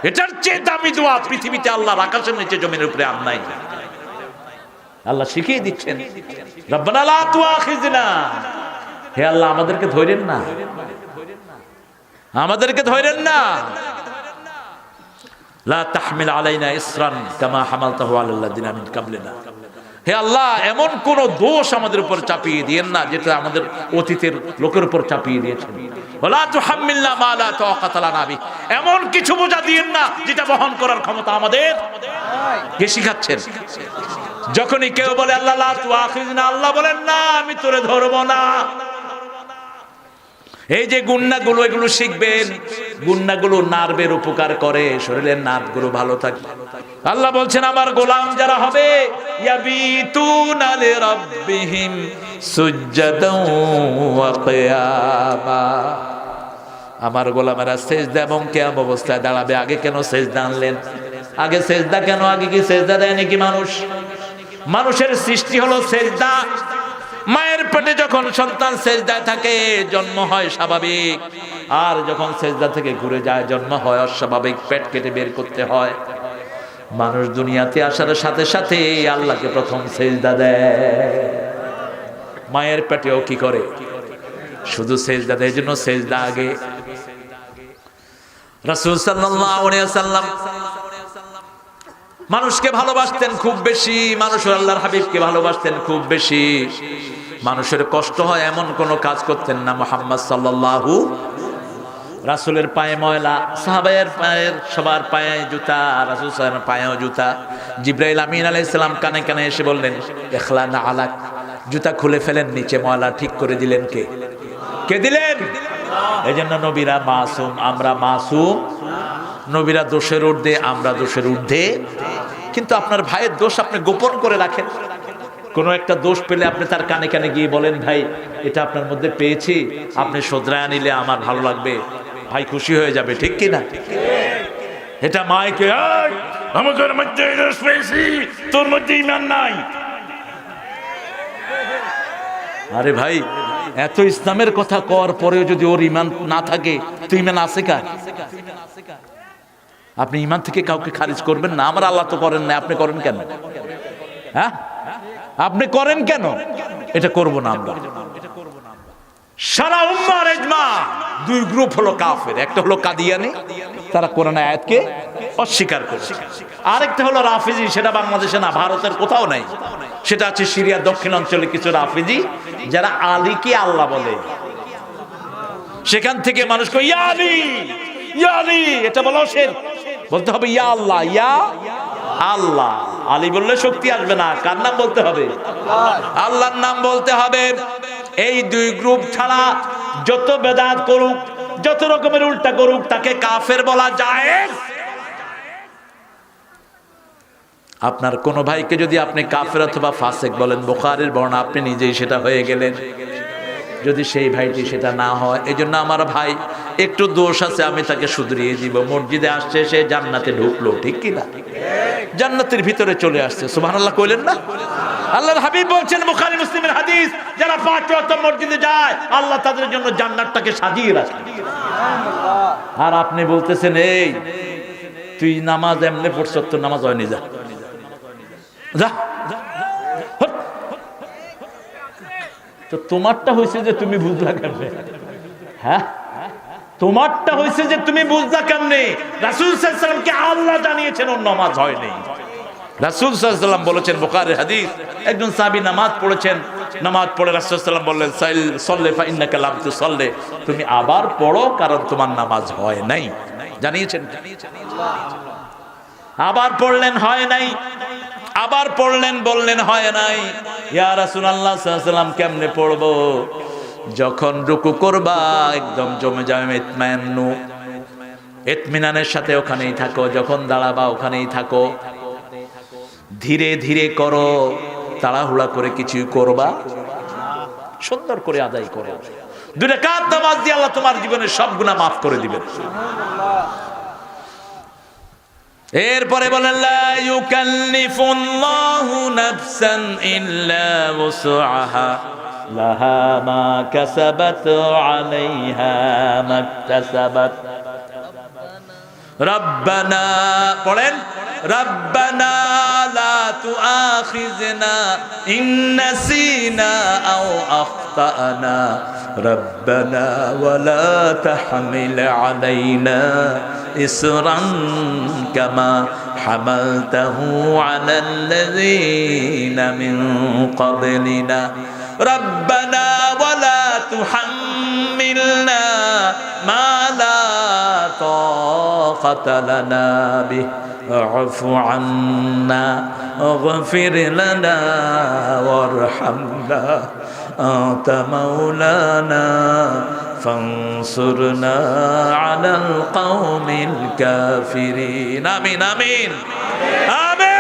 এটার চেয়ে দামি দোয়া পৃথিবীতে আল্লাহর আকাশের নিচে জমিনের উপরে আর নাই। আল্লাহ শিখিয়ে দিচ্ছেন, রব্বানা লা তুআখিযনা, হে আল্লাহ আমাদেরকে ধরেন না, আমাদেরকে ধরেন না। লা তাহমিল আলাইনা ইসরান কামা হামালতাহু আলাল লাযিনা মিন কাবলিনা, হে আল্লাহ এমন কোন দোষ আমাদের উপর চাপিয়ে দিয়েন না যেটা আমাদের অতীতের লোকের উপর চাপিয়ে দিয়েছেন। ওয়ালা তুহাম্মিলনা মা লা তাকাতা লানা বি, এমন কিছু বোঝা দিয়েন না যেটা বহন করার ক্ষমতা আমাদের নাই। কে শিখাচ্ছেন? যখনই কেউ বলে আল্লাহ লা তুআখিযনা, আল্লাহ বলেন না আমি তোরে ধরবো না। এই যে গুন্নাগুলো, এগুলো শিখবেন। গুন্নাগুলো নার্ভের উপকার করে, শরীরের নার্ভগুলো ভালো থাকে। আল্লাহ বলছেন আমার গোলাম যারা হবে ইয়াবিতুনা লিরাব্বিহিম সুজদান ওয়া কিয়ামা, আমার গোলামেরা সিজদা এবং কিয়াম অবস্থায় দাঁড়াবে। আগে কেন সিজদা আনলেন? আগে সিজদা কেন? আগে কি সিজদা দেয় নাকি মানুষ? মানুষের সৃষ্টি হলো সিজদা। মায়ের পেটে যখন সন্তান সেজদায় থাকে জন্ম হয় স্বাভাবিক, আর যখন সেজদা থেকে ঘুরে যায় জন্ম হয় অস্বাভাবিক, পেট কেটে বের করতে হয়। মানুষ দুনিয়াতে আসার সাথে সাথে আল্লাহকে প্রথম সেজদা দেয়। মায়ের পেটেও কি করে? শুধু সেজদা দেয়, জন্য সেজদা আগে। রাসূল সাল্লাল্লাহু আলাইহি ওয়াসাল্লাম মানুষকে ভালোবাসতেন খুব বেশি, মানুষ আল্লাহর হাবিবকে ভালোবাসতেন খুব বেশি। মানুষের কষ্ট হয় এমন কোনো কাজ করতেন না মুহাম্মদ সাল্লাল্লাহু। রাসূলের পায়ে ময়লা, সাহাবায়ের পায়ের সবার পায়ে জুতা, রাসূল সাল্লাল্লাহু পায়েও জুতা। জিবরাইল আমিন আলাইহিস সালাম কানে কানে এসে বললেন ইখলানা আলাক, জুতা খুলে ফেলেন, নিচে ময়লা ঠিক করে দিলেন কে? কে দিলেন? এজন্য নবীরা মাসুম, আমরা মাসুম। নবীরা দোষের ঊর্ধ্বে, আমরা দোষের ঊর্ধ্বে। কিন্তু আপনার ভাইয়ের দোষ আপনি গোপন করে রাখেন। কোনো একটা দোষ পেলে আপনি তার কানে কানে গিয়ে বলেন ভাই এটা আপনার মধ্যে পেয়েছি, আপনি শোধরায় নিলে আমার ভালো লাগবে, ভাই খুশি হয়ে যাবে, ঠিক কি না? এটা মাইকে আমাদের মধ্যে দোষ পেয়েছি, তোর মধ্যে ঈমান নাই। আরে ভাই এত ইসলামের কথা কর পরেও যদি ওর ঈমান না থাকে তো ঈমান আছে কার? আপনি ঈমান থেকে কাউকে খারিজ করবেন না। আমার আল্লাহ তো করেন না, আপনি করেন কেন? হ্যাঁ আপনি করেন কেন? এটা করব না আমরা। সারা উম্মাহর ইজমা, দুই গ্রুপ হলো কাফের। একটা হলো কাদিয়ানি, তারা কোরআন আয়াতকে অস্বীকার করে। আরেকটা হলো রাফিজি, সেটা বাংলাদেশে না, ভারতের কোথাও নাই। সেটা আছে সিরিয়ার দক্ষিণাঞ্চলে কিছু রাফিজি যারা আলীকে আল্লাহ বলে। সেখান থেকে মানুষ কয় ইয়া আলী, ইয়া আলী, এটা বলো সে বলতে হবে ইয়া আল্লাহ, ইয়া আল্লাহ। আলী বললে শক্তি আসবে না, কার নাম বলতে হবে? আল্লাহর নাম বলতে হবে। এই দুই গ্রুপ ছাড়া যত বেদাত করুক, যত রকমের উল্টা করুক, তাকে কাফের বলা জায়েজ। আপনার কোন ভাইকে যদি আপনি কাফের অথবা ফাসিক বলেন, বুখারীর বর্ণনা, আপনি নিজেই সেটা হয়ে গেলেন যদি সেই ভাইটি সেটা না হয়। এই জন্য আমার ভাই একটু দোষ আছে, আমি তাকে শুধরিয়ে দিব। মসজিদে আসছে, সে জান্নাতে ঢুকলো, ঠিক কি না? জান্নাতের ভিতরে চলে আসছে, সুবহানাল্লাহ কইলেন না? আল্লাহর হাবিব বলছেন বুখারী মুসলিমের হাদিস, যারা 5 ওয়াক্ত মসজিদে যায় আল্লাহ তাদের জন্য জান্নাতটাকে সাজিয়ে রাখে। আর আপনি বলতেছেন এই তুই নামাজ এমনি পড়ছ, তোর নামাজ হয়নি, যা যা। তো তোমারটা হয়েছে যে তুমি বুঝলা কেমনে? হ্যাঁ তোমারটা হয়েছে যে তুমি বুঝলা কেমনে? রাসূল সাল্লাল্লাহু আলাইহি ওয়াসাল্লামকে আল্লাহ জানিয়েছেন ওর নামাজ হয়নি। রাসূল সাল্লাল্লাহু আলাইহি ওয়াসাল্লাম বলেছেন, বুখারীর হাদিস, একজন সাহাবী নামাজ পড়েছেন, নামাজ পড়ে রাসূল সাল্লাল্লাহু আলাইহি ওয়াসাল্লাম বললেন সাল্লি ফা ইন্নাকা লাম তুসাল্লি, তুমি আবার পড়ো কারণ তোমার নামাজ হয় নাই। জানিয়েছেন? আবার পড়লেন হয় নাই, আবার পড়লেন, বললেন হয় নাই। ইয়া রাসূলুল্লাহ সাল্লাল্লাহু আলাইহি ওয়াসাল্লাম কেমনে পড়বো? যখন রুকু করবা একদম জমে যাবে ইতমাইন্নু, ইতমিনানের সাথে ওখানেই থাকো। যখন দাঁড়াবা ওখানেই থাকো, ধীরে ধীরে করো, তাড়াহুড়া করে কিছু করবা, সুন্দর করে আদায় করো। 2 রাকাত নামাজ দিয়ে আল্লাহ তোমার জীবনের সব গুনাহ মাফ করে দিবেন। এরপরে বলেন লা ইউকাল্লিফুল্লাহু নাফসান ইল্লা ওয়াসআহা লাহা মা কাসাবাত আলাইহা মাকতাসাবাত রব্বানা পড়েন, রব্বানা লা তুআখিযনা ইন নাসিনা আও আখতানা রব্বানা ওয়ালা তাহমিল আলাইনা ইসরান কামা হামালতাহু আলাল্লাযীনা মিন ক্বাবলিনা রব্বানা ওয়ালা তুহাম্মিলনা মা লা তাকাতা লানা বিহি واعف عنا واغفر لنا وارحمنا أنت مولانا فانصرنا على القوم الكافرين آمين آمين آمين